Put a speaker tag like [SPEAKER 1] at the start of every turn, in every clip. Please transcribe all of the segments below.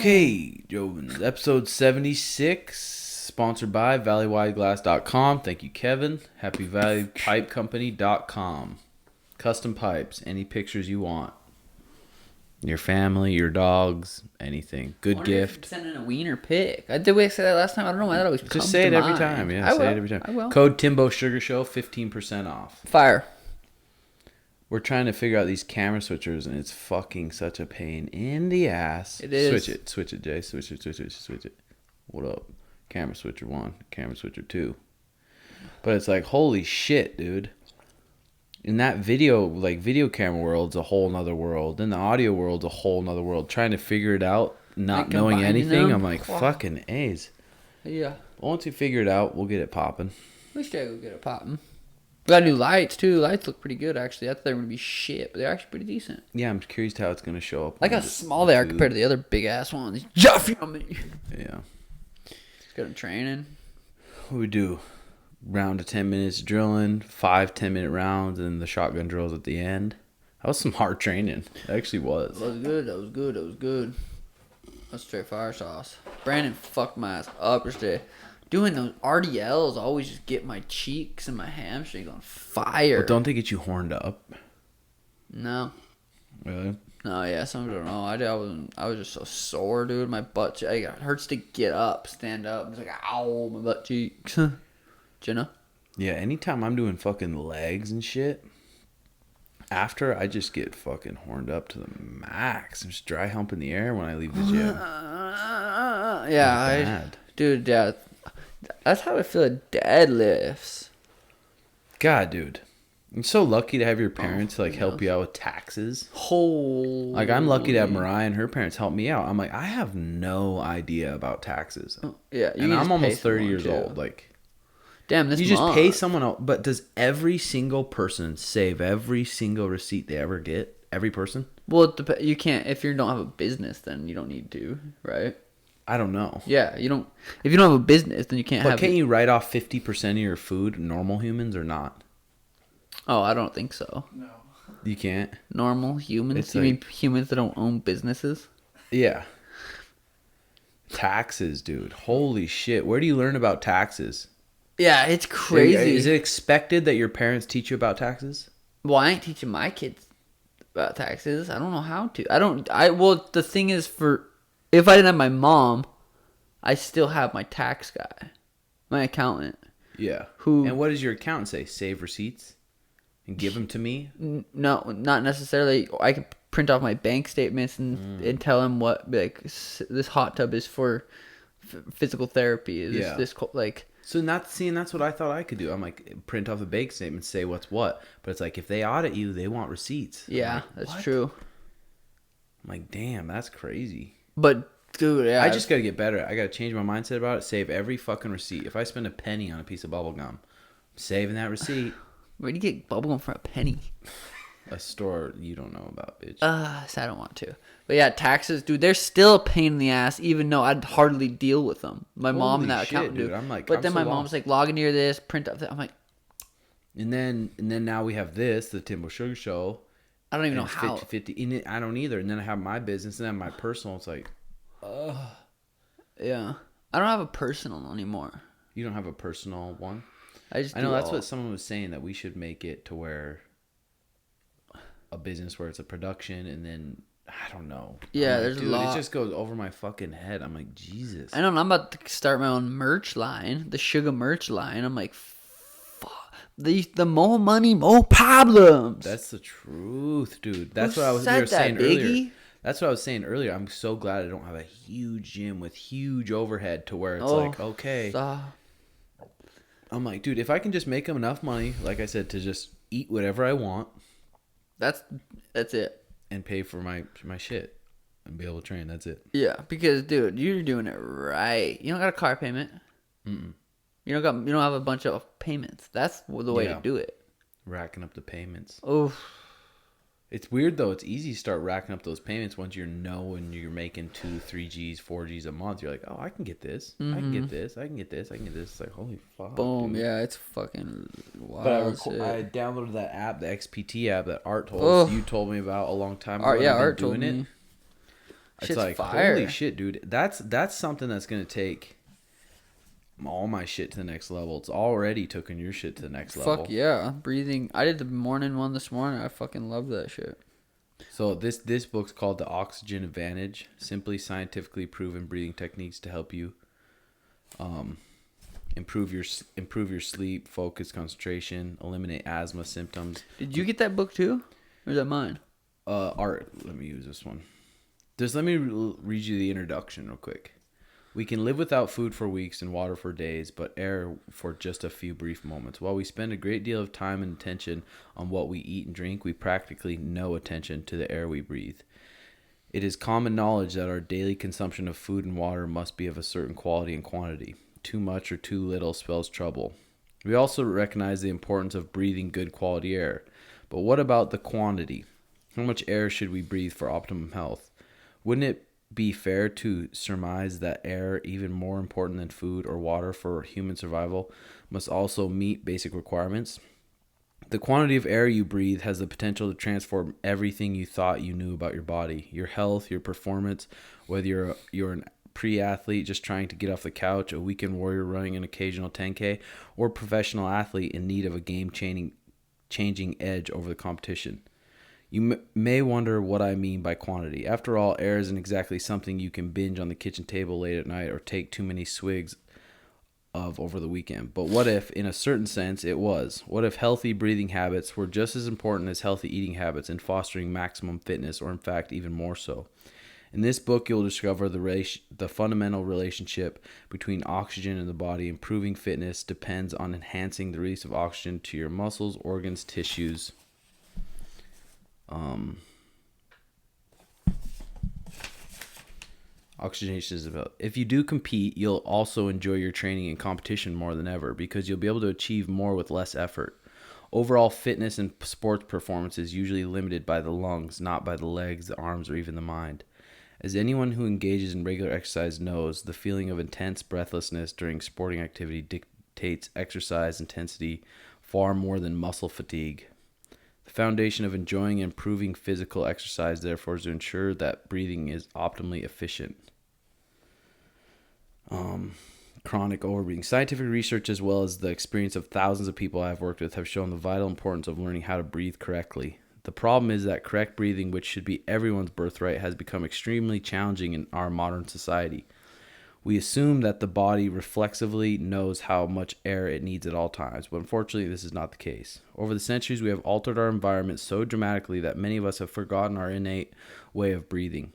[SPEAKER 1] Okay, Jovens, episode 76, sponsored by Wideglass.com. Thank you, Kevin. HappyValleyPipeCompany.com. Custom pipes, any pictures you want. Your family, your dogs, anything. Good gift.
[SPEAKER 2] Send in a wiener pic. I did we say that last time? I don't know why that always comes to mind.
[SPEAKER 1] Just say it every time. Yeah, say it every time.
[SPEAKER 2] I will.
[SPEAKER 1] Code Timbo Sugar Show, 15% off.
[SPEAKER 2] Fire.
[SPEAKER 1] We're trying to figure out these camera switchers, and it's fucking such a pain in the ass.
[SPEAKER 2] It is.
[SPEAKER 1] Switch it, Jay. Switch it. What up? Camera switcher 1, camera switcher 2. But it's like, holy shit, dude. In that video camera world's a whole nother world. In the audio world's a whole nother world. Trying to figure it out, not knowing anything, I'm like, fucking A's.
[SPEAKER 2] Yeah.
[SPEAKER 1] Once we figure it out, we'll get it popping.
[SPEAKER 2] We should go get it popping. We got new lights, too. Lights look pretty good, actually. I thought they were going to be shit, but they're actually pretty decent.
[SPEAKER 1] Yeah, I'm curious how it's going to show up.
[SPEAKER 2] Like how small they are compared to the other big-ass ones. Juffy on me.
[SPEAKER 1] Yeah.
[SPEAKER 2] Just got them training.
[SPEAKER 1] What we do? Round of 10 minutes drilling, 5 10-minute rounds, and the shotgun drills at the end. That was some hard training. It actually was.
[SPEAKER 2] That was good. That's straight fire sauce. Brandon fucked my ass up yesterday. Doing those RDLs always just get my cheeks and my hamstrings on fire.
[SPEAKER 1] But don't they get you horned up?
[SPEAKER 2] No.
[SPEAKER 1] Really?
[SPEAKER 2] No, yeah, some don't know. I was just so sore, dude. My butt, it hurts to get up, stand up. It's like, ow, my butt cheeks. Do you know?
[SPEAKER 1] Yeah, anytime I'm doing fucking legs and shit, after I just get fucking horned up to the max. I'm just dry humping the air when I leave the gym.
[SPEAKER 2] Dude, yeah. That's how I feel at deadlifts.
[SPEAKER 1] God, dude. I'm so lucky to have your parents help you out with taxes. Like, I'm lucky to have Mariah and her parents help me out. I'm like, I have no idea about taxes.
[SPEAKER 2] Yeah,
[SPEAKER 1] and I'm almost 30 years old. Like,
[SPEAKER 2] damn, this
[SPEAKER 1] you just pay someone else. But does every single person save every single receipt they ever get? Every person?
[SPEAKER 2] Well, you can't. If you don't have a business, then you don't need to, right?
[SPEAKER 1] I don't know.
[SPEAKER 2] Yeah, you don't. If you don't have a business, then you can't have.
[SPEAKER 1] But can't you write off 50% of your food, normal humans, or not?
[SPEAKER 2] Oh, I don't think so.
[SPEAKER 1] No. You can't?
[SPEAKER 2] Normal humans?
[SPEAKER 1] It's
[SPEAKER 2] you mean humans that don't own businesses?
[SPEAKER 1] Yeah. Taxes, dude. Holy shit. Where do you learn about taxes?
[SPEAKER 2] Yeah, it's crazy.
[SPEAKER 1] Is it expected that your parents teach you about taxes?
[SPEAKER 2] Well, I ain't teaching my kids about taxes. I don't know how to. Well, the thing is, if I didn't have my mom, I still have my tax guy, my accountant.
[SPEAKER 1] Yeah. And what does your accountant say? Save receipts and give them to me?
[SPEAKER 2] No, not necessarily. I can print off my bank statements and tell him what, like, this hot tub is for physical therapy. So
[SPEAKER 1] that's what I thought I could do. I'm like, print off a bank statement, say what's what. But it's like, if they audit you, they want receipts.
[SPEAKER 2] Yeah,
[SPEAKER 1] like,
[SPEAKER 2] that's true.
[SPEAKER 1] I'm like, damn, that's crazy.
[SPEAKER 2] But, dude, yeah.
[SPEAKER 1] I just got to get better. I got to change my mindset about it. Save every fucking receipt. If I spend a penny on a piece of bubble gum, I'm saving that receipt.
[SPEAKER 2] Where'd you get bubble gum for a penny?
[SPEAKER 1] A store you don't know about, bitch.
[SPEAKER 2] So I don't want to. But yeah, taxes, dude, they're still a pain in the ass, even though I'd hardly deal with them. My mom and that accountant do.
[SPEAKER 1] I'm like,
[SPEAKER 2] but then my mom's like, log into this, print up that. I'm like,
[SPEAKER 1] and then now we have this, the Timbo Sugar Show.
[SPEAKER 2] I don't even know how.
[SPEAKER 1] 50. I don't either. And then I have my business and then my personal. It's like,
[SPEAKER 2] yeah. I don't have a personal anymore.
[SPEAKER 1] You don't have a personal one?
[SPEAKER 2] I know
[SPEAKER 1] that's what someone was saying, that we should make it to where a business where it's a production and then I don't know.
[SPEAKER 2] Yeah, there's a lot.
[SPEAKER 1] It just goes over my fucking head. I'm like, Jesus.
[SPEAKER 2] I know. I'm about to start my own merch line, the Sugar merch line. I'm like, fuck. The more money, more problems.
[SPEAKER 1] That's the truth, dude. That's what we were saying earlier. That's what I was saying earlier. I'm so glad I don't have a huge gym with huge overhead to where it's like, okay. I'm like, dude, if I can just make them enough money, like I said, to just eat whatever I want.
[SPEAKER 2] That's it.
[SPEAKER 1] And pay for my shit and be able to train. That's it.
[SPEAKER 2] Yeah, because, dude, you're doing it right. You don't got a car payment.
[SPEAKER 1] Mm-mm.
[SPEAKER 2] You don't have a bunch of payments. That's the way to do it.
[SPEAKER 1] Racking up the payments.
[SPEAKER 2] Oh.
[SPEAKER 1] It's weird, though. It's easy to start racking up those payments once and you're making 2, 3 Gs, 4 Gs a month. You're like, oh, I can get this.
[SPEAKER 2] Mm-hmm.
[SPEAKER 1] I can get this. I can get this. I can get this. It's like, holy fuck.
[SPEAKER 2] Boom.
[SPEAKER 1] Dude.
[SPEAKER 2] Yeah, it's fucking wild.
[SPEAKER 1] But I downloaded that app, the XPT app that you told me about a long time ago.
[SPEAKER 2] Art told me.
[SPEAKER 1] It's
[SPEAKER 2] Shit's
[SPEAKER 1] like,
[SPEAKER 2] fire.
[SPEAKER 1] holy shit, dude. That's something that's going to take all my shit to the next level. It's already taking your shit to the next level.
[SPEAKER 2] Fuck yeah. Breathing. I did the morning one this morning. I fucking love that shit.
[SPEAKER 1] So this book's called The Oxygen Advantage. Simply scientifically proven breathing techniques to help you improve your sleep, focus, concentration, eliminate asthma symptoms.
[SPEAKER 2] Did you get that book too? Or is that mine?
[SPEAKER 1] Art. Let me use this one. Let me read you the introduction real quick. We can live without food for weeks and water for days, but air for just a few brief moments. While we spend a great deal of time and attention on what we eat and drink, we practically no attention to the air we breathe. It is common knowledge that our daily consumption of food and water must be of a certain quality and quantity. Too much or too little spells trouble. We also recognize the importance of breathing good quality air. But what about the quantity? How much air should we breathe for optimum health? Wouldn't it be fair to surmise that air, even more important than food or water for human survival, must also meet basic requirements? The quantity of air you breathe has the potential to transform everything you thought you knew about your body, your health, your performance, whether you're an pre-athlete just trying to get off the couch, a weekend warrior running an occasional 10K, or a professional athlete in need of a game-changing edge over the competition. You may wonder what I mean by quantity. After all, air isn't exactly something you can binge on the kitchen table late at night or take too many swigs of over the weekend. But what if, in a certain sense, it was? What if healthy breathing habits were just as important as healthy eating habits in fostering maximum fitness, or in fact, even more so? In this book, you'll discover the fundamental relationship between oxygen in the body. Improving fitness depends on enhancing the release of oxygen to your muscles, organs, tissues. Oxygenation is about. If you do compete, you'll also enjoy your training and competition more than ever because you'll be able to achieve more with less effort. Overall fitness and sports performance is usually limited by the lungs, not by the legs, the arms, or even the mind. As anyone who engages in regular exercise knows, the feeling of intense breathlessness during sporting activity dictates exercise intensity far more than muscle fatigue. The foundation of enjoying and improving physical exercise, therefore, is to ensure that breathing is optimally efficient. Chronic overbreathing. Scientific research, as well as the experience of thousands of people I've worked with, have shown the vital importance of learning how to breathe correctly. The problem is that correct breathing, which should be everyone's birthright, has become extremely challenging in our modern society. We assume that the body reflexively knows how much air it needs at all times, but unfortunately this is not the case. Over the centuries, we have altered our environment so dramatically that many of us have forgotten our innate way of breathing.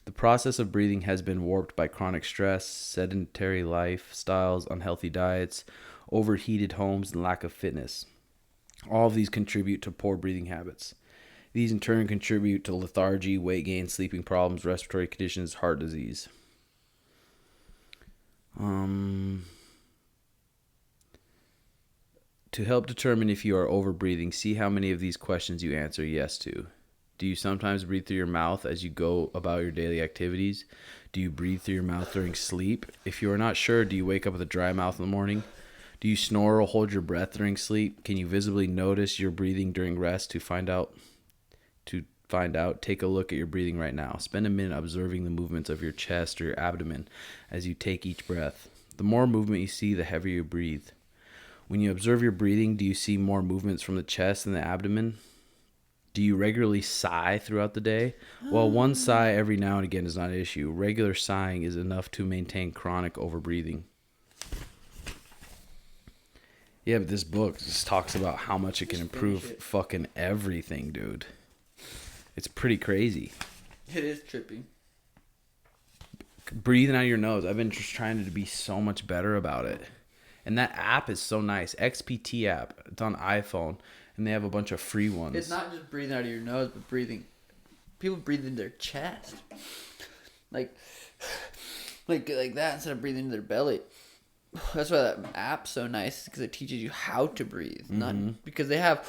[SPEAKER 1] The process of breathing has been warped by chronic stress, sedentary lifestyles, unhealthy diets, overheated homes, and lack of fitness. All of these contribute to poor breathing habits. These in turn contribute to lethargy, weight gain, sleeping problems, respiratory conditions, heart disease. To help determine if you are overbreathing, see how many of these questions you answer yes to. Do you sometimes breathe through your mouth as you go about your daily activities? Do you breathe through your mouth during sleep? If you are not sure, do you wake up with a dry mouth in the morning? Do you snore or hold your breath during sleep? Can you visibly notice your breathing during rest? To find out, take a look at your breathing right now. Spend a minute observing the movements of your chest or your abdomen as you take each breath. The more movement you see, the heavier you breathe. When you observe your breathing, do you see more movements from the chest and the abdomen? Do you regularly sigh throughout the day? Well, one sigh every now and again is not an issue. Regular sighing is enough to maintain chronic overbreathing. Yeah, but this book just talks about how much it can improve fucking everything, dude. It's pretty crazy.
[SPEAKER 2] It is trippy.
[SPEAKER 1] Breathing out of your nose. I've been just trying to be so much better about it. And that app is so nice. XPT app. It's on iPhone. And they have a bunch of free ones.
[SPEAKER 2] It's not just breathing out of your nose, but breathing. People breathe in their chest. Like that instead of breathing in their belly. That's why that app's so nice, because it teaches you how to breathe. Not because they have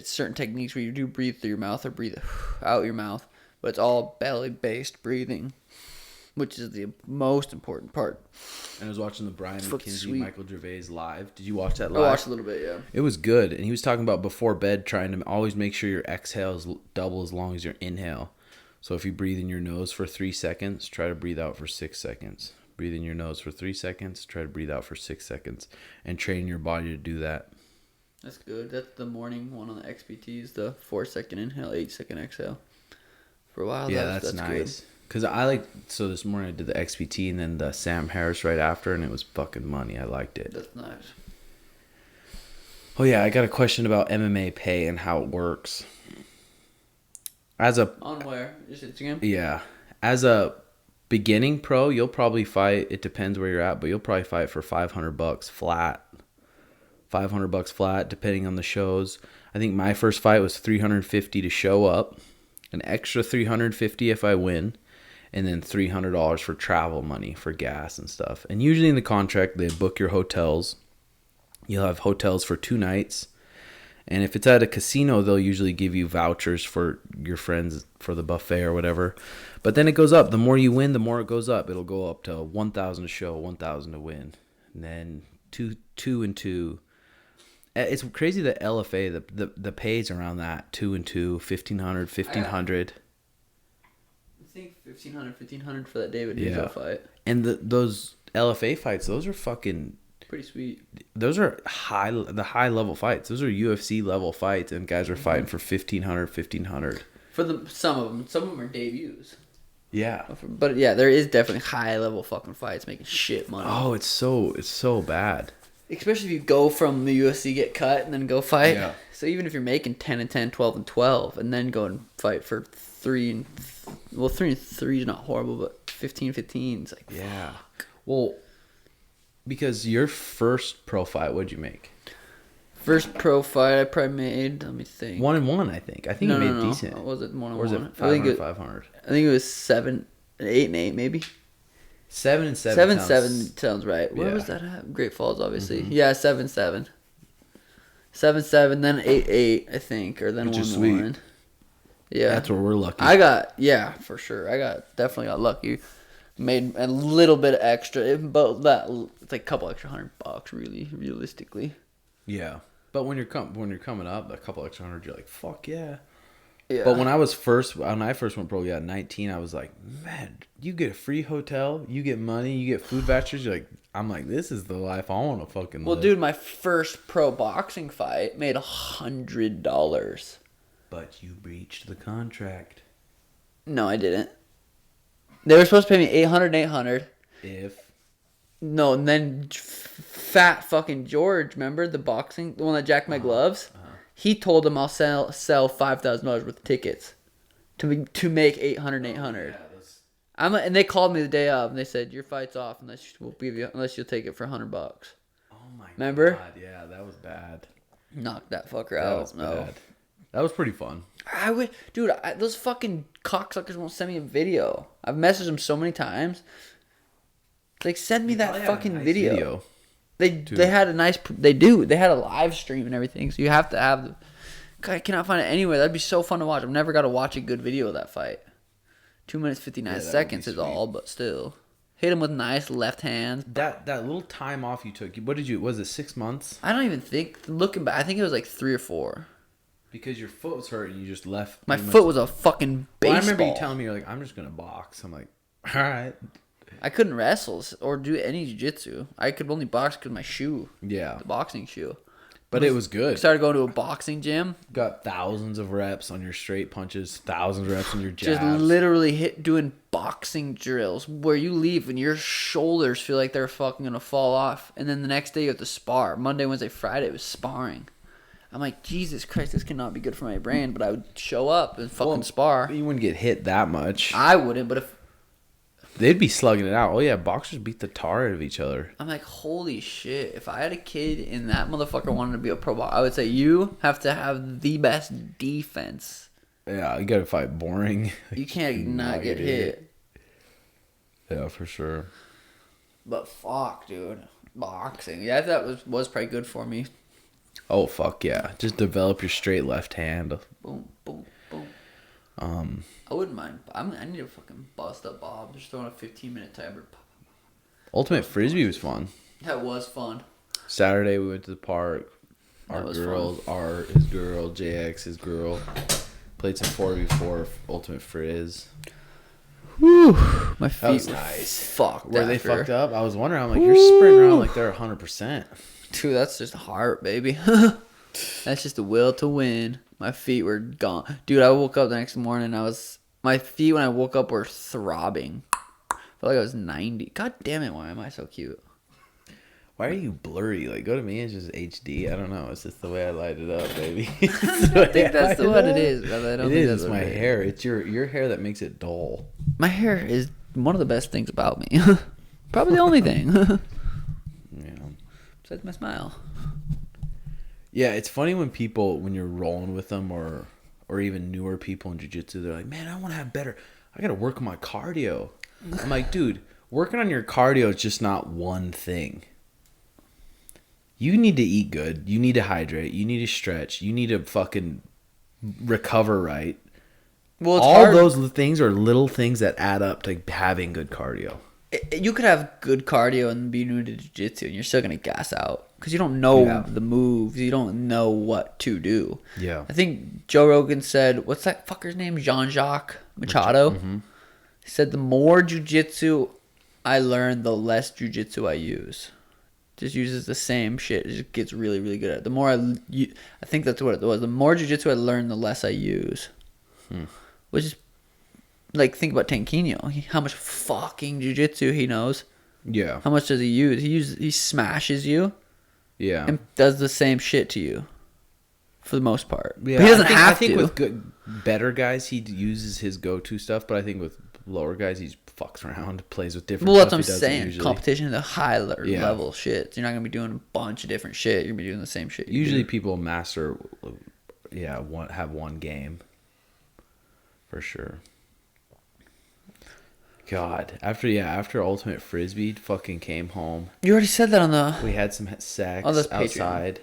[SPEAKER 2] certain techniques where you do breathe through your mouth or breathe out your mouth, but it's all belly-based breathing, which is the most important part.
[SPEAKER 1] And I was watching the Brian McKenzie, Michael Gervais live. Did you watch that live?
[SPEAKER 2] I watched a little bit, yeah.
[SPEAKER 1] It was good, and he was talking about before bed trying to always make sure your exhale is double as long as your inhale. So if you breathe in your nose for 3 seconds, try to breathe out for 6 seconds. Breathe in your nose for 3 seconds, try to breathe out for 6 seconds, and train your body to do that.
[SPEAKER 2] That's good. That's the morning one on the XPTs, the 4-second inhale, 8-second exhale. For a while,
[SPEAKER 1] Yeah, that's nice. Because so this morning I did the XPT and then the Sam Harris right after, and it was fucking money. I liked it.
[SPEAKER 2] That's nice.
[SPEAKER 1] Oh yeah, I got a question about MMA pay and how it works.
[SPEAKER 2] On where? Just Instagram?
[SPEAKER 1] Yeah. As a beginning pro, you'll probably fight, it depends where you're at, but you'll probably fight for $500 flat. $500 flat, depending on the shows. I think my first fight was $350 to show up, an extra $350 if I win, and then $300 for travel money for gas and stuff. And usually in the contract, they book your hotels. You'll have hotels for 2 nights. And if it's at a casino, they'll usually give you vouchers for your friends for the buffet or whatever. But then it goes up. The more you win, the more it goes up. It'll go up to $1,000 to show, $1,000 to win. And then two and two. It's crazy that LFA, the pays around that, 2 and 2, $1,500, $1,500.
[SPEAKER 2] I think $1,500 for that David Hazel fight.
[SPEAKER 1] And those LFA fights, those are fucking
[SPEAKER 2] pretty sweet.
[SPEAKER 1] Those are the high level fights. Those are UFC level fights, and guys are fighting for $1,500.
[SPEAKER 2] For some of them are debuts.
[SPEAKER 1] Yeah,
[SPEAKER 2] but yeah, there is definitely high level fucking fights making shit money.
[SPEAKER 1] Oh, it's so bad.
[SPEAKER 2] Especially if you go from the UFC, get cut, and then go fight.
[SPEAKER 1] Yeah.
[SPEAKER 2] So even if you're making 10 and 10, 12 and 12, and then go and fight for 3 and 3 is not horrible, but 15 is like fuck.
[SPEAKER 1] Well, because your first pro fight, what'd you make?
[SPEAKER 2] First pro fight I probably made, let me think.
[SPEAKER 1] 1-1, I think. I think you made decent.
[SPEAKER 2] Was it 1-1?
[SPEAKER 1] Or was it 500?
[SPEAKER 2] I think it was 7, 8 and 8 maybe.
[SPEAKER 1] 7 and 7.
[SPEAKER 2] 7 sounds right. Where was that at? Great Falls, obviously. Mm-hmm. Yeah, 7-7. 7-7, then 8-8, I think, or then 1-1. Yeah,
[SPEAKER 1] that's where we're lucky.
[SPEAKER 2] For sure. Definitely got lucky. Made a little bit extra, but it's like a couple extra $100, really, realistically.
[SPEAKER 1] Yeah, but when you're coming up, a couple extra $100, you're like, fuck yeah.
[SPEAKER 2] Yeah.
[SPEAKER 1] But when I first went pro, 19, I was like, man, you get a free hotel, you get money, you get food vouchers. I'm like, this is the life I want to fucking live.
[SPEAKER 2] Well, dude, my first pro boxing fight made $100.
[SPEAKER 1] But you breached the contract.
[SPEAKER 2] No, I didn't. They were supposed to pay me $800. No, and then fat fucking George, remember the one that jacked my gloves? He told them I'll sell $5,000 worth of tickets to make $800. And they called me the day of and they said your fight's off unless you'll take it for $100.
[SPEAKER 1] Oh my
[SPEAKER 2] remember?
[SPEAKER 1] God, yeah, that was bad.
[SPEAKER 2] Knocked that fucker out.
[SPEAKER 1] Was bad. That was pretty fun.
[SPEAKER 2] Those fucking cocksuckers won't send me a video. I've messaged them so many times. Like, send me that fucking video. They had a live stream and everything, so you have to have I cannot find it anywhere. That'd be so fun to watch. I've never got to watch a good video of that fight. 2 minutes 59 seconds is all, but still. Hit him with nice left hands.
[SPEAKER 1] That little time off you took, was it 6 months?
[SPEAKER 2] I don't even think, looking back, I think it was like 3 or 4.
[SPEAKER 1] Because your foot was hurt and you just left.
[SPEAKER 2] My foot was a fucking baseball.
[SPEAKER 1] I remember you telling me, you're like, I'm just going to box. I'm like, all right.
[SPEAKER 2] I couldn't wrestle or do any jiu-jitsu. I could only box because my shoe.
[SPEAKER 1] Yeah.
[SPEAKER 2] The boxing shoe.
[SPEAKER 1] But it was good.
[SPEAKER 2] Started going to a boxing gym.
[SPEAKER 1] Got thousands of reps on your straight punches, thousands of reps on your jabs.
[SPEAKER 2] Just literally doing boxing drills where you leave and your shoulders feel like they're fucking going to fall off. And then the next day you have to spar. Monday, Wednesday, Friday it was sparring. I'm like, Jesus Christ, this cannot be good for my brain. But I would show up and fucking spar.
[SPEAKER 1] You wouldn't get hit that much.
[SPEAKER 2] I wouldn't, but if...
[SPEAKER 1] They'd be slugging it out. Oh, yeah, boxers beat the tar out of each other.
[SPEAKER 2] I'm like, holy shit. If I had a kid and that motherfucker wanted to be a pro boxer, I would say you have to have the best defense.
[SPEAKER 1] Yeah, you got to fight boring.
[SPEAKER 2] You can't not get hit.
[SPEAKER 1] Yeah, for sure.
[SPEAKER 2] But fuck, dude. Boxing. Yeah, that was probably good for me.
[SPEAKER 1] Oh, fuck yeah. Just develop your straight left hand.
[SPEAKER 2] Boom, boom, boom. I wouldn't mind. I need to fucking bust up Bob. Just throwing a 15-minute timer.
[SPEAKER 1] Ultimate Frisbee was fun.
[SPEAKER 2] That was fun.
[SPEAKER 1] Saturday we went to the park. Our girls, his girl, JX, his girl. Played some 4v4 Ultimate Frizz.
[SPEAKER 2] Whew, my feet
[SPEAKER 1] That was
[SPEAKER 2] were
[SPEAKER 1] nice.
[SPEAKER 2] fucked.
[SPEAKER 1] Were they
[SPEAKER 2] after.
[SPEAKER 1] fucked up? I was wondering. I'm like, you're sprinting around like they're 100%.
[SPEAKER 2] Dude, that's just heart, baby. That's just the will to win. My feet were gone. Dude, I woke up the next morning. My feet when I woke up were throbbing. I felt like I was 90. God damn it, why am I so cute?
[SPEAKER 1] Why are you blurry? Like, go to me, it's just HD. I don't know. It's just the way I light it up, baby.
[SPEAKER 2] I think that's what it is, brother. I don't
[SPEAKER 1] It
[SPEAKER 2] think
[SPEAKER 1] is.
[SPEAKER 2] that's
[SPEAKER 1] It's
[SPEAKER 2] what
[SPEAKER 1] my
[SPEAKER 2] it is.
[SPEAKER 1] hair. It's your hair that makes it dull.
[SPEAKER 2] My hair is one of the best things about me. Probably the only thing.
[SPEAKER 1] Yeah.
[SPEAKER 2] Besides my smile.
[SPEAKER 1] Yeah, it's funny when you're rolling with them or even newer people in jiu-jitsu, they're like, man, I want to have better. I got to work on my cardio. I'm like, dude, working on your cardio is just not one thing. You need to eat good. You need to hydrate. You need to stretch. You need to fucking recover right.
[SPEAKER 2] Well, it's
[SPEAKER 1] all
[SPEAKER 2] hard.
[SPEAKER 1] those things are little things that add up to having good cardio.
[SPEAKER 2] You could have good cardio and be new to jiu-jitsu and you're still going to gas out because you don't know the moves. You don't know what to do.
[SPEAKER 1] Yeah.
[SPEAKER 2] I think Joe Rogan said, what's that fucker's name? Jean-Jacques Machado.
[SPEAKER 1] Mm-hmm.
[SPEAKER 2] He said, the more jiu-jitsu I learn, the less jiu-jitsu I use. Just uses the same shit. It just gets really, really good at it. The more I think that's what it was. The more jiu-jitsu I learn, the less I use. Which is, like, think about Tankino. How much fucking jiu-jitsu he knows.
[SPEAKER 1] Yeah.
[SPEAKER 2] How much does he use? He smashes you.
[SPEAKER 1] Yeah.
[SPEAKER 2] And does the same shit to you. For the most part.
[SPEAKER 1] Yeah,
[SPEAKER 2] But he doesn't have
[SPEAKER 1] I think
[SPEAKER 2] to.
[SPEAKER 1] with better guys, he uses his go-to stuff. But I think with lower guys, he fucks around, plays with different
[SPEAKER 2] Well, that's
[SPEAKER 1] stuff.
[SPEAKER 2] what I'm
[SPEAKER 1] He doesn't
[SPEAKER 2] saying.
[SPEAKER 1] usually.
[SPEAKER 2] Competition is a high level shit. You're not going to be doing a bunch of different shit. You're going to be doing the same shit.
[SPEAKER 1] Usually people master, have one game. For sure. God, after Ultimate Frisbee fucking came home.
[SPEAKER 2] You already said that on the...
[SPEAKER 1] We had some sex
[SPEAKER 2] Oh, that's Patreon.
[SPEAKER 1] outside.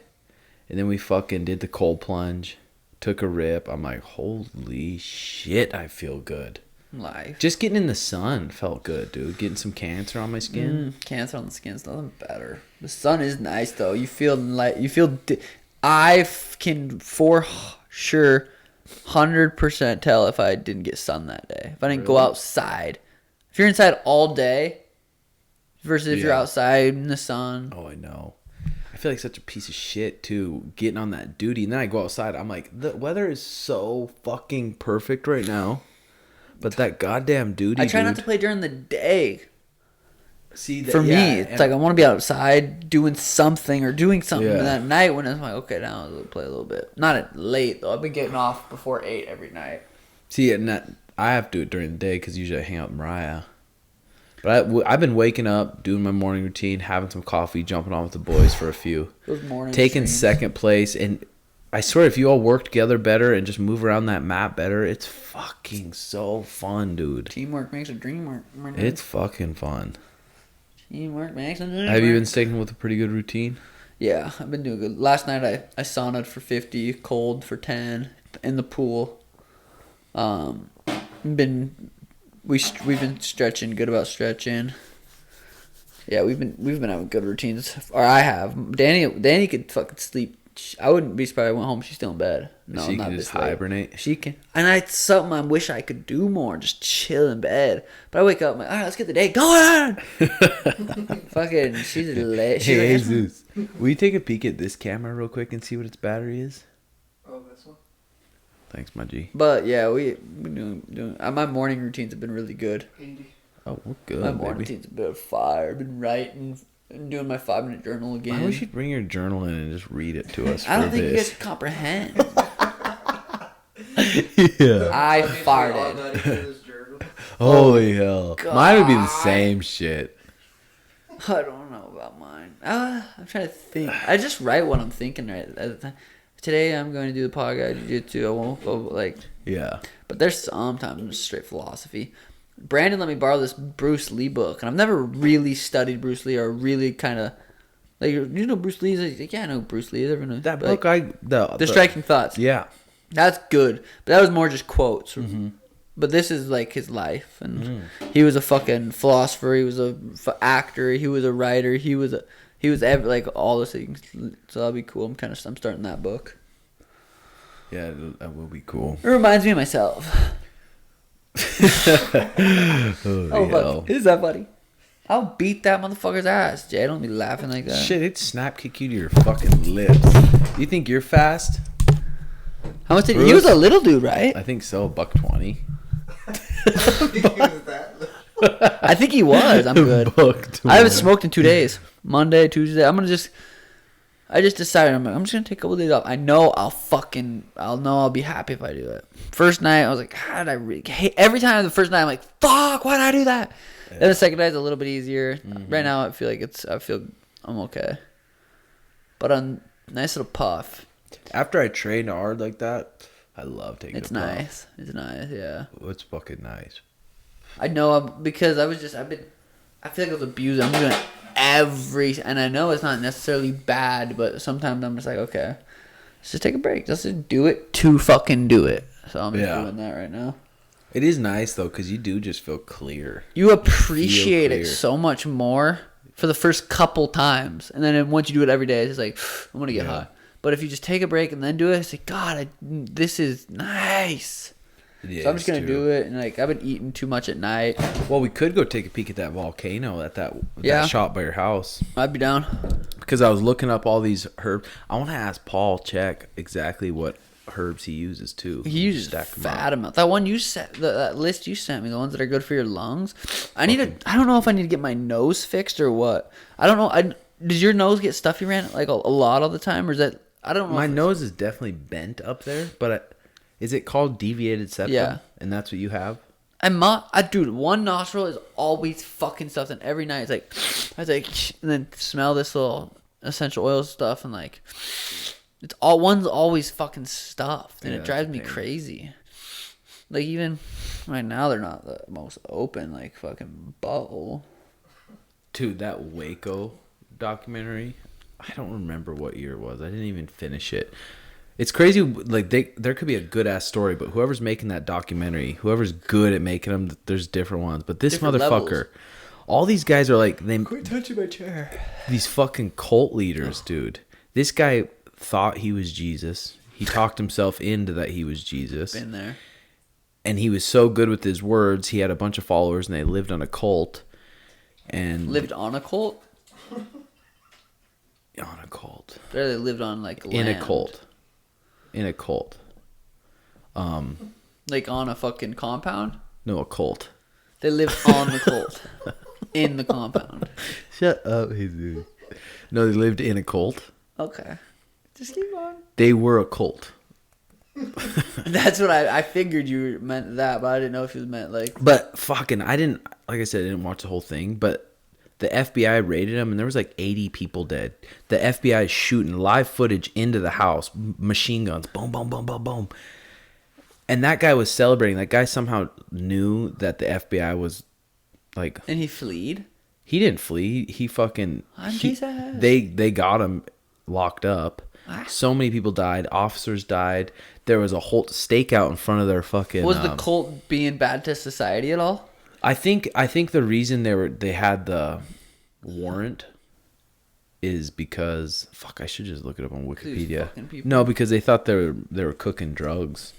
[SPEAKER 1] And then we fucking did the cold plunge. Took a rip. I'm like, holy shit, I feel good.
[SPEAKER 2] Life.
[SPEAKER 1] Just getting in the sun felt good, dude. Getting some cancer on my skin.
[SPEAKER 2] Cancer on the skin is nothing better. The sun is nice though. You feel like I can for sure 100% tell if I didn't get sun that day. If I didn't go outside. If you're inside all day versus if you're outside in the sun.
[SPEAKER 1] Oh, I know. I feel like such a piece of shit too, getting on that duty, and then I go outside. I'm like, the weather is so fucking perfect right now. But that goddamn duty,
[SPEAKER 2] I try not to play during the day.
[SPEAKER 1] See,
[SPEAKER 2] For me, it's like I want to be outside doing something or doing something. And that night when it's like, okay, now I'll play a little bit. Not at late though. I've been getting off before 8 every night.
[SPEAKER 1] See, and I have to do it during the day because usually I hang out with Mariah. But I've been waking up, doing my morning routine, having some coffee, jumping on with the boys for a few, taking second place, and I swear if you all work together better and just move around that map better, it's fucking so fun, dude.
[SPEAKER 2] Teamwork makes a dream work.
[SPEAKER 1] It's fucking fun.
[SPEAKER 2] Teamwork makes a dream
[SPEAKER 1] Have you
[SPEAKER 2] work.
[SPEAKER 1] been sticking with a pretty good routine?
[SPEAKER 2] Yeah, I've been doing good. Last night I saunaed for 50, cold for 10, in the pool. We've been stretching, good about stretching. Yeah, we've been having good routines. Or I have. Danny could fucking sleep. I wouldn't be surprised I went home. She's still in bed. No,
[SPEAKER 1] she
[SPEAKER 2] not
[SPEAKER 1] can
[SPEAKER 2] this
[SPEAKER 1] just
[SPEAKER 2] late.
[SPEAKER 1] hibernate.
[SPEAKER 2] She can. And it's something I wish I could do more. Just chill in bed. But I wake up, I'm like, all right, let's get the day going. Fucking, she's late. She's
[SPEAKER 1] Hey,
[SPEAKER 2] like,
[SPEAKER 1] Jesus. Will you take a peek at this camera real quick and see what its battery is?
[SPEAKER 3] Oh, this one?
[SPEAKER 1] Thanks, my G.
[SPEAKER 2] But yeah, we doing. My morning routines have been really good.
[SPEAKER 3] 80.
[SPEAKER 1] Oh, we're good,
[SPEAKER 2] My morning
[SPEAKER 1] baby.
[SPEAKER 2] routines have been fire. I've been writing and doing my 5-minute journal again.
[SPEAKER 1] I wish you'd bring your journal in and just read it to us
[SPEAKER 2] I don't
[SPEAKER 1] for
[SPEAKER 2] think you guys
[SPEAKER 1] this.
[SPEAKER 2] can comprehend.
[SPEAKER 1] Yeah.
[SPEAKER 2] I
[SPEAKER 3] All
[SPEAKER 2] farted.
[SPEAKER 3] that into this journal.
[SPEAKER 1] Holy hell. Mine would be the
[SPEAKER 2] God.
[SPEAKER 1] same shit.
[SPEAKER 2] I don't know about mine. I'm trying to think. I just write what I'm thinking right at the time. Today I'm going to do the podcast jiu-jitsu. I won't go like.
[SPEAKER 1] Yeah.
[SPEAKER 2] But there's sometimes just straight philosophy. Brandon let me borrow this Bruce Lee book, and I've never really studied Bruce Lee or really kind of like, you know, Bruce Lee. Like, yeah, I know Bruce Lee.
[SPEAKER 1] That
[SPEAKER 2] but,
[SPEAKER 1] book,
[SPEAKER 2] like,
[SPEAKER 1] the
[SPEAKER 2] Striking Thoughts.
[SPEAKER 1] Yeah.
[SPEAKER 2] That's good, but that was more just quotes. But this is like his life, and he was a fucking philosopher. He was a actor. He was a writer. He was like all those things. So that'll be cool. I'm starting that book.
[SPEAKER 1] Yeah, that will be cool.
[SPEAKER 2] It reminds me of myself.
[SPEAKER 1] Oh,
[SPEAKER 2] Fuck. Is that funny? I'll beat that motherfucker's ass, Jay. Don't be laughing like that.
[SPEAKER 1] Shit, it'd snap kick you to your fucking lips. You think you're fast?
[SPEAKER 2] How much did he was a little dude, right?
[SPEAKER 1] I think so, $1.20.
[SPEAKER 2] I think he was. I'm good.
[SPEAKER 1] $1.20.
[SPEAKER 2] I haven't smoked in 2 days. Monday, Tuesday. I just decided I'm just gonna take a couple days off. I know I'll be happy if I do it. First night I was like, how did I hate every time the first night I'm like, fuck, why did I do that? Yeah. Then the second night is a little bit easier. Mm-hmm. Right now I feel I'm okay. But a nice little puff.
[SPEAKER 1] After I train hard like that, I love taking a puff.
[SPEAKER 2] Nice. It's nice, yeah.
[SPEAKER 1] It's fucking nice.
[SPEAKER 2] I know because I feel like I was abused. I'm doing and I know it's not necessarily bad, but sometimes I'm just like, okay, let's just take a break. Let's just do it to fucking do it. So I'm just doing that right now. It
[SPEAKER 1] is nice though, because you do just feel clear.
[SPEAKER 2] You appreciate it so much more for the first couple times, and then once you do it every day, it's just like, I'm gonna get high. But if you just take a break and then do it, it's like, God, this is nice. So I'm just gonna do it, and like I've been eating too much at night.
[SPEAKER 1] Well, we could go take a peek at that volcano at that shop by your house.
[SPEAKER 2] I'd be down.
[SPEAKER 1] Because I was looking up all these herbs. I want to ask Paul check exactly what herbs he uses too.
[SPEAKER 2] He uses fat amount. That one you sent, that list you sent me, the ones that are good for your lungs. I don't know if I need to get my nose fixed or what. I don't know. Does your nose get stuffy, Rand? Like a lot all the time, or is that? I don't know.
[SPEAKER 1] My nose is definitely bent up there, but. Is it called deviated septum?
[SPEAKER 2] Yeah.
[SPEAKER 1] And that's what you have?
[SPEAKER 2] Dude, one nostril is always fucking stuffed, and every night I was like, and then smell this little essential oil stuff, and like, one's always fucking stuffed, and it drives me crazy. Like, even right now, they're not the most open, like, fucking butthole.
[SPEAKER 1] Dude, that Waco documentary, I don't remember what year it was. I didn't even finish it. It's crazy, like, there could be a good-ass story, but whoever's making that documentary, whoever's good at making them, there's different ones. But this different motherfucker, levels. All these guys are like...
[SPEAKER 2] Quit touching my chair.
[SPEAKER 1] These fucking cult leaders, dude. This guy thought he was Jesus. He talked himself into that he was Jesus.
[SPEAKER 2] Been there.
[SPEAKER 1] And he was so good with his words, he had a bunch of followers, and they lived on a cult. And
[SPEAKER 2] lived on a cult?
[SPEAKER 1] On a cult.
[SPEAKER 2] They lived on, like, land.
[SPEAKER 1] In a cult.
[SPEAKER 2] Like on a fucking compound?
[SPEAKER 1] No, a cult.
[SPEAKER 2] They lived on the cult. In the compound.
[SPEAKER 1] Shut up, Jesus. No, they lived in a cult.
[SPEAKER 2] Okay. Just keep on.
[SPEAKER 1] They were a cult.
[SPEAKER 2] That's what I figured you meant that, but I didn't know if you meant like...
[SPEAKER 1] But fucking, like I said, I didn't watch the whole thing, but the FBI raided him, and there was like 80 people dead. The FBI is shooting live footage into the house, machine guns, boom, boom, boom, boom, boom. And that guy was celebrating. That guy somehow knew that the FBI was like...
[SPEAKER 2] And he fled?
[SPEAKER 1] He didn't flee. He fucking...
[SPEAKER 2] Jesus.
[SPEAKER 1] They got him locked up. So many people died. Officers died. There was a whole stakeout in front of their fucking...
[SPEAKER 2] Was the cult being bad to society at all?
[SPEAKER 1] I think the reason they had the warrant is because I should just look it up on Wikipedia. No, because they thought they were cooking drugs.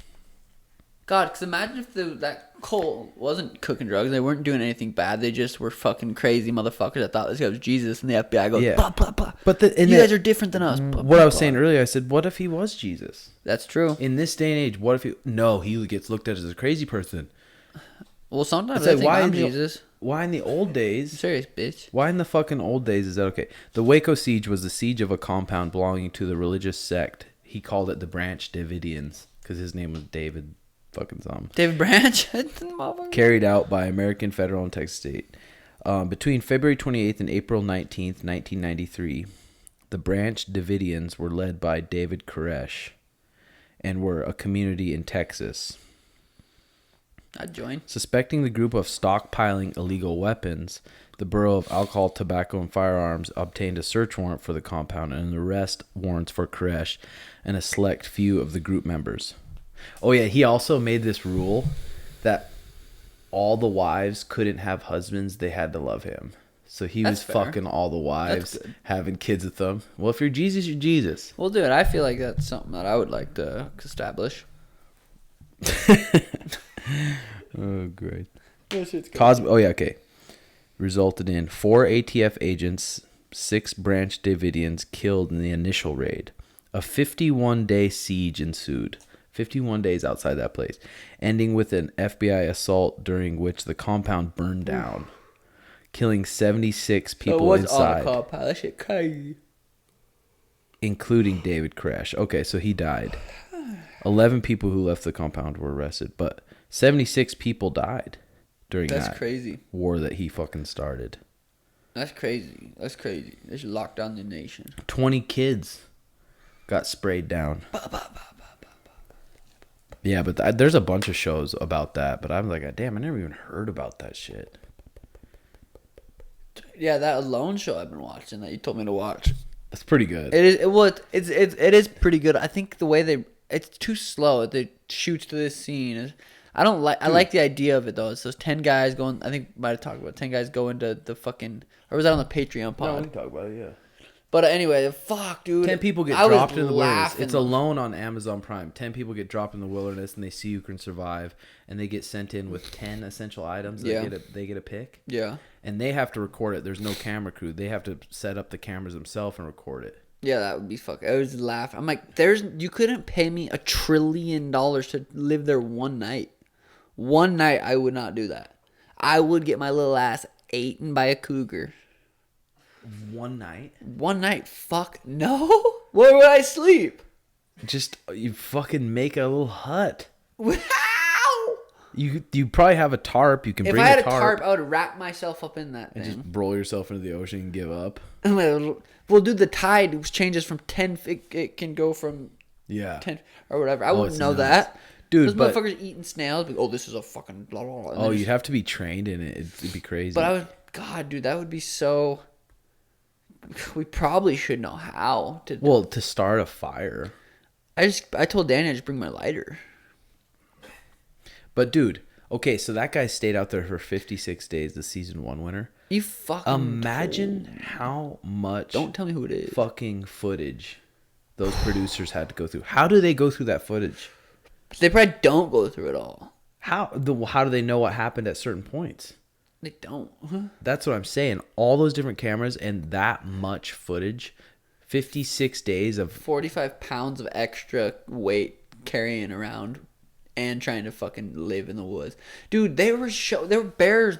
[SPEAKER 2] God, because imagine if that cult wasn't cooking drugs, they weren't doing anything bad, they just were fucking crazy motherfuckers that thought this guy was Jesus, and the FBI goes, blah blah blah.
[SPEAKER 1] But you guys are different than us. What I was saying earlier, I said, what if he was Jesus?
[SPEAKER 2] That's true.
[SPEAKER 1] In this day and age, what if he gets looked at as a crazy person?
[SPEAKER 2] Well, sometimes I think I'm Jesus.
[SPEAKER 1] Why in the old days...
[SPEAKER 2] I'm serious, bitch.
[SPEAKER 1] Why in the fucking old days is that okay? The Waco siege was the siege of a compound belonging to the religious sect. He called it the Branch Davidians because his name was David fucking something.
[SPEAKER 2] David Branch?
[SPEAKER 1] Carried out by American Federal and Texas State. Between February 28th and April 19th, 1993, the Branch Davidians were led by David Koresh and were a community in Texas.
[SPEAKER 2] I'd join.
[SPEAKER 1] Suspecting the group of stockpiling illegal weapons, the Bureau of Alcohol, Tobacco, and Firearms obtained a search warrant for the compound and arrest warrants for Koresh and a select few of the group members. Oh yeah, he also made this rule that all the wives couldn't have husbands, they had to love him. So he
[SPEAKER 2] That's
[SPEAKER 1] was
[SPEAKER 2] fair.
[SPEAKER 1] fucking all the wives,
[SPEAKER 2] good.
[SPEAKER 1] having kids with them. Well, if you're Jesus, you're Jesus.
[SPEAKER 2] Well, dude, I feel like that's something that I would like to establish.
[SPEAKER 1] Oh, great. Oh, yeah, okay. Resulted in 4 ATF agents, 6 Branch Davidians killed in the initial raid. A 51-day siege ensued. 51 days outside that place, ending with an FBI assault during which the compound burned down, killing 76 people inside,
[SPEAKER 2] That shit crazy.
[SPEAKER 1] including David Koresh. Okay, so he died. 11 people who left the compound were arrested, but 76 people died during that
[SPEAKER 2] Crazy.
[SPEAKER 1] war that he fucking started.
[SPEAKER 2] That's crazy. That's crazy. They should lock down the nation.
[SPEAKER 1] 20 kids got sprayed down. Yeah, but there's a bunch of shows about that, but I'm like, damn, I never even heard about that shit.
[SPEAKER 2] Yeah, that Alone show I've been watching that you told me to watch.
[SPEAKER 1] That's pretty good.
[SPEAKER 2] It is. Well, it is pretty good. I think the way it's too slow. They shoot to this scene. I don't like. I like the idea of it though. It's those 10 guys going. I think we might have talked about 10 guys going to the fucking. Or was that on the Patreon pod?
[SPEAKER 1] No, we can talk about it, yeah.
[SPEAKER 2] But anyway, fuck, dude.
[SPEAKER 1] 10 people get
[SPEAKER 2] I was
[SPEAKER 1] dropped in the wilderness.
[SPEAKER 2] laughing.
[SPEAKER 1] It's Alone on Amazon Prime. 10 people get dropped in the wilderness and they see who can survive, and they get sent in with 10 essential items.
[SPEAKER 2] Yeah.
[SPEAKER 1] They get a pick.
[SPEAKER 2] Yeah.
[SPEAKER 1] And they have to record it. There's no camera crew. They have to set up the cameras themselves and record it.
[SPEAKER 2] Yeah, that would be fuck. I was laughing. I'm like, you couldn't pay me $1 trillion to live there one night. One night, I would not do that. I would get my little ass eaten by a cougar.
[SPEAKER 1] One night?
[SPEAKER 2] One night? Fuck no. Where would I sleep?
[SPEAKER 1] Just, you fucking make a little hut.
[SPEAKER 2] Wow.
[SPEAKER 1] You probably have a tarp. You can
[SPEAKER 2] If
[SPEAKER 1] bring
[SPEAKER 2] I had
[SPEAKER 1] a tarp.
[SPEAKER 2] a tarp, I would wrap myself up in that
[SPEAKER 1] and
[SPEAKER 2] thing.
[SPEAKER 1] just roll yourself into the ocean and give up.
[SPEAKER 2] Well, dude, the tide changes from 10. It can go from
[SPEAKER 1] Yeah.
[SPEAKER 2] 10 or whatever. I wouldn't
[SPEAKER 1] it's
[SPEAKER 2] know
[SPEAKER 1] nuts.
[SPEAKER 2] that.
[SPEAKER 1] Dude,
[SPEAKER 2] Those
[SPEAKER 1] but...
[SPEAKER 2] motherfuckers eating snails. Like, oh, this is a fucking blah, blah, blah. And
[SPEAKER 1] Oh,
[SPEAKER 2] they're
[SPEAKER 1] you'd
[SPEAKER 2] just-
[SPEAKER 1] have to be trained in it. It'd be crazy.
[SPEAKER 2] But I would, God, dude, that would be so. We probably should know how to.
[SPEAKER 1] Well, to start a fire.
[SPEAKER 2] I told Danny I just bring my lighter.
[SPEAKER 1] But dude, okay, so that guy stayed out there for 56 days, the season 1 winner.
[SPEAKER 2] You fucking
[SPEAKER 1] Imagine how much
[SPEAKER 2] Don't tell me who it is.
[SPEAKER 1] fucking footage those producers had to go through. How do they go through that footage?
[SPEAKER 2] They probably don't go through it all.
[SPEAKER 1] How do they know what happened at certain points?
[SPEAKER 2] They don't.
[SPEAKER 1] That's what I'm saying. All those different cameras and that much footage, 56 days of
[SPEAKER 2] 45 pounds of extra weight carrying around and trying to fucking live in the woods. Dude, there were bears,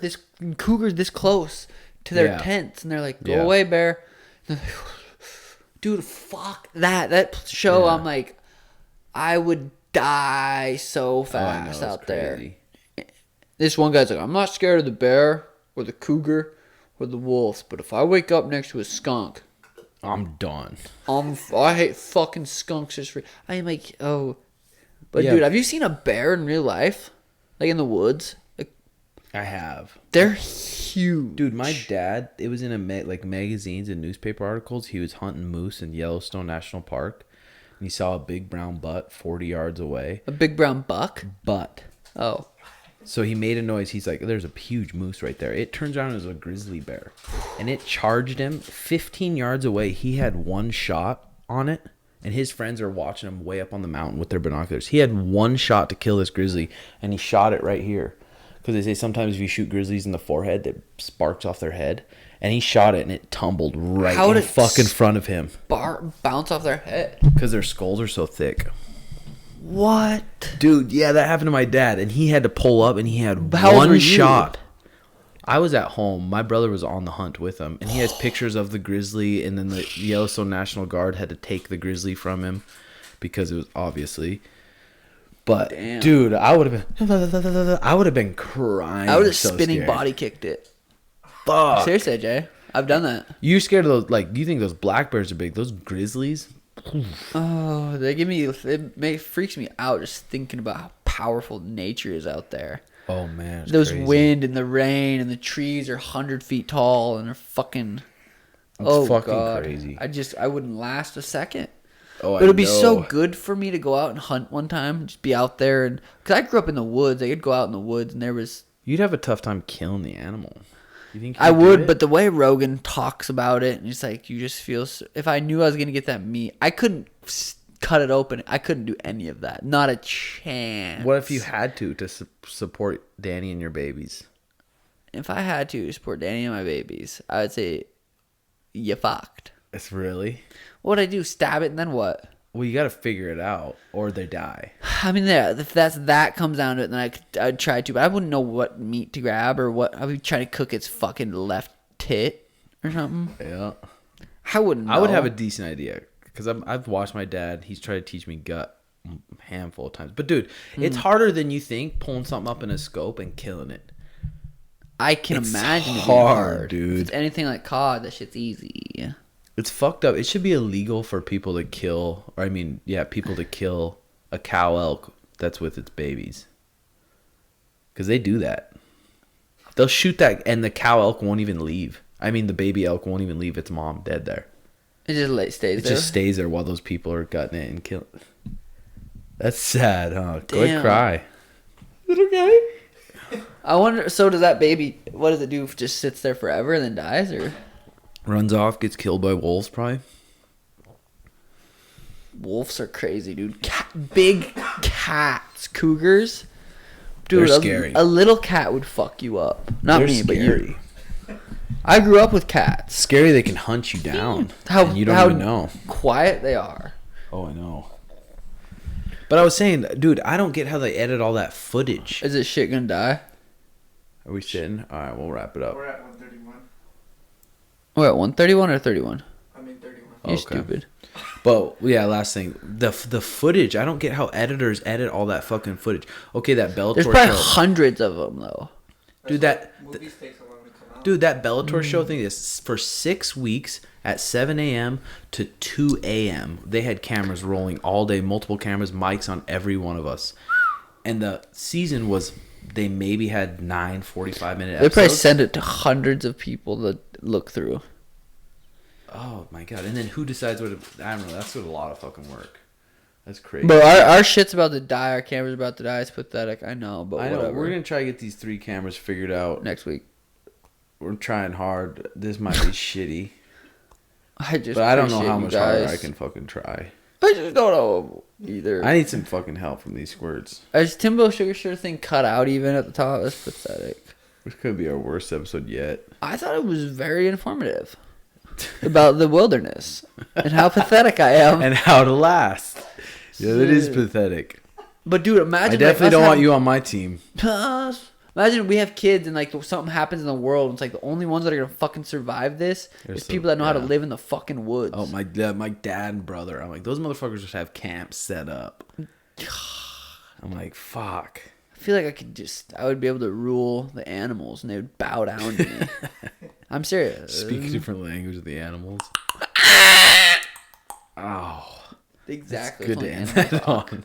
[SPEAKER 2] cougars this close to their
[SPEAKER 1] Yeah.
[SPEAKER 2] tents, and they're like, go
[SPEAKER 1] Yeah.
[SPEAKER 2] away, bear. Dude, fuck that. That show,
[SPEAKER 1] Yeah.
[SPEAKER 2] I'm like, I would die so
[SPEAKER 1] Oh, I know,
[SPEAKER 2] fast
[SPEAKER 1] it's
[SPEAKER 2] out there.
[SPEAKER 1] crazy.
[SPEAKER 2] This one guy's like, I'm not scared of the bear or the cougar or the wolves, but if I wake up next to a skunk,
[SPEAKER 1] I'm done.
[SPEAKER 2] I hate fucking skunks. I'm like, oh. But
[SPEAKER 1] Yeah.
[SPEAKER 2] dude, have you seen a bear in real life? Like in the woods? Like,
[SPEAKER 1] I have.
[SPEAKER 2] they're huge.
[SPEAKER 1] Dude, my dad, it was in magazines and newspaper articles. He was hunting moose in Yellowstone National Park. And he saw a big brown butt 40 yards away.
[SPEAKER 2] A big brown buck?
[SPEAKER 1] Butt.
[SPEAKER 2] Oh.
[SPEAKER 1] So he made a noise. He's like, there's a huge moose right there. It turns out it was a grizzly bear. And it charged him 15 yards away. He had one shot on it. And his friends are watching him way up on the mountain with their binoculars. He had one shot to kill this grizzly. And he shot it right here. Because they say sometimes if you shoot grizzlies in the forehead, it sparks off their head. And he shot it and it tumbled right
[SPEAKER 2] How
[SPEAKER 1] in
[SPEAKER 2] did it
[SPEAKER 1] fucking front of him.
[SPEAKER 2] Bounce off their head.
[SPEAKER 1] Because their skulls are so thick.
[SPEAKER 2] What?
[SPEAKER 1] Dude, yeah, that happened to my dad, and he had to pull up, and he had
[SPEAKER 2] How old were
[SPEAKER 1] one
[SPEAKER 2] you?
[SPEAKER 1] shot. I was at home. My brother was on the hunt with him, and he has pictures of the grizzly, and then the Yellowstone National Guard had to take the grizzly from him because it was obviously. But
[SPEAKER 2] Damn.
[SPEAKER 1] dude, I would have been crying.
[SPEAKER 2] I would have
[SPEAKER 1] so
[SPEAKER 2] spinning
[SPEAKER 1] scared.
[SPEAKER 2] body kicked it.
[SPEAKER 1] Fuck.
[SPEAKER 2] Seriously, Jay. I've done that.
[SPEAKER 1] You scared of those? Like, do you think those black bears are big? Those grizzlies?
[SPEAKER 2] Oh, they give me it freaks me out just thinking about how powerful nature is out there.
[SPEAKER 1] Oh man, it's
[SPEAKER 2] Those
[SPEAKER 1] crazy.
[SPEAKER 2] wind and the rain and the trees are 100 feet tall and they're fucking.
[SPEAKER 1] It's fucking
[SPEAKER 2] God.
[SPEAKER 1] crazy.
[SPEAKER 2] I wouldn't last a second.
[SPEAKER 1] Oh,
[SPEAKER 2] But it'd be
[SPEAKER 1] know.
[SPEAKER 2] so good for me to go out and hunt one time, just be out there, and because I grew up in the woods, I could go out in the woods and there was.
[SPEAKER 1] You'd have a tough time killing the animal. You think
[SPEAKER 2] I
[SPEAKER 1] you'd do
[SPEAKER 2] would,
[SPEAKER 1] it?
[SPEAKER 2] but the way Rogan talks about it, and it's like you just feel. If I knew I was gonna get that meat, I couldn't cut it open. I couldn't do any of that. Not a chance.
[SPEAKER 1] What if you had to support Danny and your babies?
[SPEAKER 2] If I had to support Danny and my babies, I would say, you fucked.
[SPEAKER 1] It's really.
[SPEAKER 2] What'd I do? Stab it and then what?
[SPEAKER 1] Well, you got to figure it out, or they die.
[SPEAKER 2] I mean, yeah, if that comes down to it, then I'd try to, but I wouldn't know what meat to grab or what. I would try to cook its fucking left tit or something.
[SPEAKER 1] Yeah.
[SPEAKER 2] I wouldn't know.
[SPEAKER 1] I would have a decent idea because I've watched my dad. He's tried to teach me gut a handful of times. But dude, it's harder than you think pulling something up in a scope and killing it.
[SPEAKER 2] I can
[SPEAKER 1] It's
[SPEAKER 2] imagine it being
[SPEAKER 1] hard, dude.
[SPEAKER 2] If it's anything like cod, that shit's easy.
[SPEAKER 1] It's fucked up. It should be illegal for people to kill, or people to kill a cow elk that's with its babies. Because they do that. They'll shoot that, and the cow elk won't even leave. The baby elk won't even leave its mom dead there.
[SPEAKER 2] It just stays
[SPEAKER 1] It
[SPEAKER 2] there.
[SPEAKER 1] just stays there while those people are gutting it and killing it. That's sad, huh? Go
[SPEAKER 2] Damn.
[SPEAKER 1] cry. Is it okay?
[SPEAKER 2] I wonder. So does that baby? What does it do? Just sits there forever and then dies, or
[SPEAKER 1] Runs off, gets killed by wolves, probably.
[SPEAKER 2] wolves are crazy, dude. Big cats, cougars. Dude,
[SPEAKER 1] They're scary.
[SPEAKER 2] A little cat would fuck you up. Not
[SPEAKER 1] They're
[SPEAKER 2] me, but
[SPEAKER 1] scary.
[SPEAKER 2] you. I grew up with cats.
[SPEAKER 1] Scary, they can hunt you down.
[SPEAKER 2] How
[SPEAKER 1] and you don't
[SPEAKER 2] how
[SPEAKER 1] even know.
[SPEAKER 2] quiet they are.
[SPEAKER 1] Oh, I know. But I was saying, dude, I don't get how they edit all that footage.
[SPEAKER 2] Is this shit gonna die?
[SPEAKER 1] Are we sitting? All right, we'll wrap it up.
[SPEAKER 3] We're at 131.
[SPEAKER 2] We're at 131 or 31.
[SPEAKER 3] I mean 31.
[SPEAKER 2] You're
[SPEAKER 1] Okay.
[SPEAKER 2] stupid.
[SPEAKER 1] But yeah, last thing, the footage. I don't get how editors edit all that fucking footage. Okay, that Bellator
[SPEAKER 2] There's probably
[SPEAKER 1] show.
[SPEAKER 2] hundreds of them though.
[SPEAKER 1] Dude,
[SPEAKER 3] That's why movies take so long to come out.
[SPEAKER 1] Dude, that Bellator show thing is for 6 weeks at 7 a.m. to 2 a.m. They had cameras rolling all day, multiple cameras, mics on every one of us. And the season was, they maybe had 9 45-minute episodes.
[SPEAKER 2] They probably send it to hundreds of people to look through.
[SPEAKER 1] Oh my god! And then who decides what? I don't know. That's a lot of fucking work. That's crazy.
[SPEAKER 2] But our shit's about to die. Our camera's about to die. It's pathetic. I know, but
[SPEAKER 1] I know.
[SPEAKER 2] whatever.
[SPEAKER 1] We're gonna try to get these 3 cameras figured out.
[SPEAKER 2] Next week.
[SPEAKER 1] We're trying hard. This might be shitty,
[SPEAKER 2] I just.
[SPEAKER 1] but I don't know
[SPEAKER 2] appreciate
[SPEAKER 1] how
[SPEAKER 2] you
[SPEAKER 1] much harder
[SPEAKER 2] guys.
[SPEAKER 1] I can fucking try.
[SPEAKER 2] I just don't know either.
[SPEAKER 1] I need some fucking help from these squirts.
[SPEAKER 2] Is Timbo Sugar Sure thing cut out even at the top? That's pathetic.
[SPEAKER 1] This could be our worst episode yet.
[SPEAKER 2] I thought it was very informative about the wilderness and how pathetic I am.
[SPEAKER 1] And how to last. Yeah, that is pathetic.
[SPEAKER 2] But dude, imagine
[SPEAKER 1] I definitely
[SPEAKER 2] like,
[SPEAKER 1] don't
[SPEAKER 2] us
[SPEAKER 1] want you on my team.
[SPEAKER 2] Imagine we have kids and like something happens in the world. And it's like the only ones that are gonna fucking survive this is people that know how to live in the fucking woods.
[SPEAKER 1] Oh my dad and brother. I'm like, those motherfuckers just have camps set up. I'm like, fuck.
[SPEAKER 2] I feel like I would be able to rule the animals and they would bow down to me. I'm serious.
[SPEAKER 1] Speak a different language of the animals. Oh,
[SPEAKER 2] Exactly.
[SPEAKER 1] good to
[SPEAKER 2] It's
[SPEAKER 1] end
[SPEAKER 2] only
[SPEAKER 1] that
[SPEAKER 2] animal
[SPEAKER 1] on.
[SPEAKER 2] talk.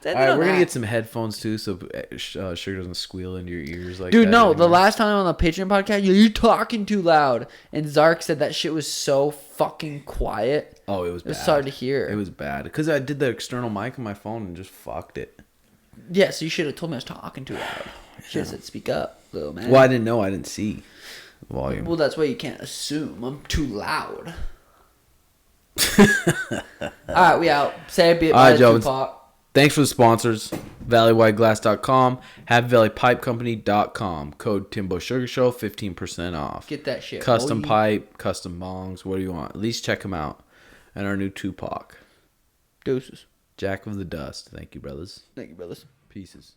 [SPEAKER 1] All right, we're gonna get some headphones too, so sugar doesn't squeal into your ears like
[SPEAKER 2] Dude,
[SPEAKER 1] that
[SPEAKER 2] no, the
[SPEAKER 1] anymore.
[SPEAKER 2] last time on the Patreon podcast, you're talking too loud. And Zark said that shit was so fucking quiet.
[SPEAKER 1] Oh, it was
[SPEAKER 2] It
[SPEAKER 1] bad.
[SPEAKER 2] was hard to hear.
[SPEAKER 1] It was bad because I did the external mic on my phone and just fucked it.
[SPEAKER 2] Yeah, so you should have told me I was talking too loud. You should have said, speak up, little man.
[SPEAKER 1] Well, I didn't know. I didn't see the volume.
[SPEAKER 2] Well, that's why you can't assume. I'm too loud. Alright, we out. Say a bit
[SPEAKER 1] All right,
[SPEAKER 2] by
[SPEAKER 1] Joe.
[SPEAKER 2] Tupac.
[SPEAKER 1] Thanks for the sponsors. ValleyWideGlass.com, HappyValleyPipeCompany.com. Code Timbo Sugar Show, 15% off.
[SPEAKER 2] Get that shit.
[SPEAKER 1] Custom
[SPEAKER 2] boy.
[SPEAKER 1] pipe, custom bongs. What do you want? At least check them out. And our new Tupac.
[SPEAKER 2] Deuces.
[SPEAKER 1] Jack of the Dust. Thank you, brothers.
[SPEAKER 2] Thank you, brothers.
[SPEAKER 1] Pieces.